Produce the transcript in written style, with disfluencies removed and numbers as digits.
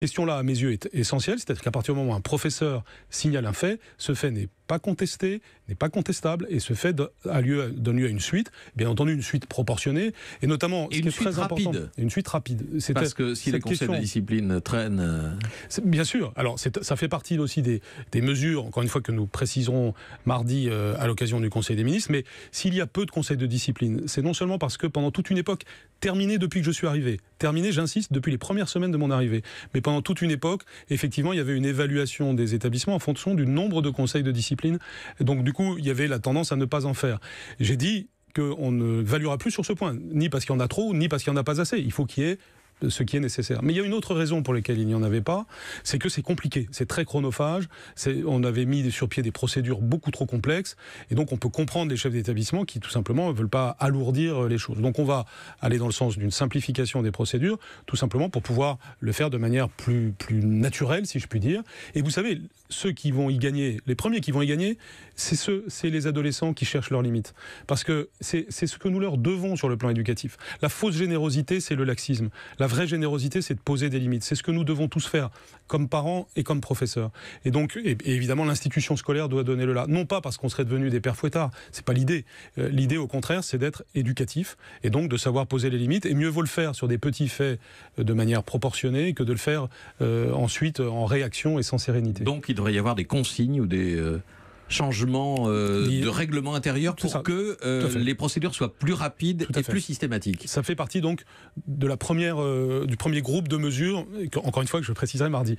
Question-là, à mes yeux, est essentielle, c'est-à-dire qu'à partir du moment où un professeur signale un fait, ce fait n'est pas contesté, n'est pas contestable, et ce fait donne lieu à une suite, bien entendu une suite proportionnée, et notamment, et une suite rapide. Une suite rapide. Parce que si les conseils de discipline traînent... Bien sûr, alors ça fait partie aussi des mesures, encore une fois, que nous préciserons mardi à l'occasion du Conseil des ministres, mais s'il y a peu de conseils de discipline, c'est non seulement parce que pendant toute une époque, terminée depuis que je suis arrivé, terminée, j'insiste, depuis les premières semaines de mon arrivée, mais pendant toute une époque, effectivement, il y avait une évaluation des établissements en fonction du nombre de conseils de discipline. Donc du coup, il y avait la tendance à ne pas en faire. J'ai dit qu'on ne valuera plus sur ce point, ni parce qu'il y en a trop, ni parce qu'il n'y en a pas assez. Il faut qu'il y ait ce qui est nécessaire. Mais il y a une autre raison pour laquelle il n'y en avait pas, c'est que c'est compliqué, c'est très chronophage, on avait mis sur pied des procédures beaucoup trop complexes, et donc on peut comprendre les chefs d'établissement qui tout simplement ne veulent pas alourdir les choses. Donc on va aller dans le sens d'une simplification des procédures, tout simplement pour pouvoir le faire de manière plus naturelle, si je puis dire. Et vous savez, ceux qui vont y gagner, les premiers qui vont y gagner, c'est les adolescents qui cherchent leurs limites. Parce que c'est ce que nous leur devons sur le plan éducatif. La fausse générosité, c'est le laxisme. La vraie générosité, c'est de poser des limites. C'est ce que nous devons tous faire, comme parents et comme professeurs. Et donc, et évidemment, l'institution scolaire doit donner le là. Non pas parce qu'on serait devenus des pères fouettards, c'est pas l'idée. L'idée, au contraire, c'est d'être éducatif, et donc de savoir poser les limites. Et mieux vaut le faire sur des petits faits de manière proportionnée que de le faire ensuite en réaction et sans sérénité. Donc, il devrait y avoir des consignes ou des... changement de règlement intérieur pour que les procédures soient plus rapides et plus systématiques. Ça fait partie donc de du premier groupe de mesures, encore une fois que je préciserai mardi.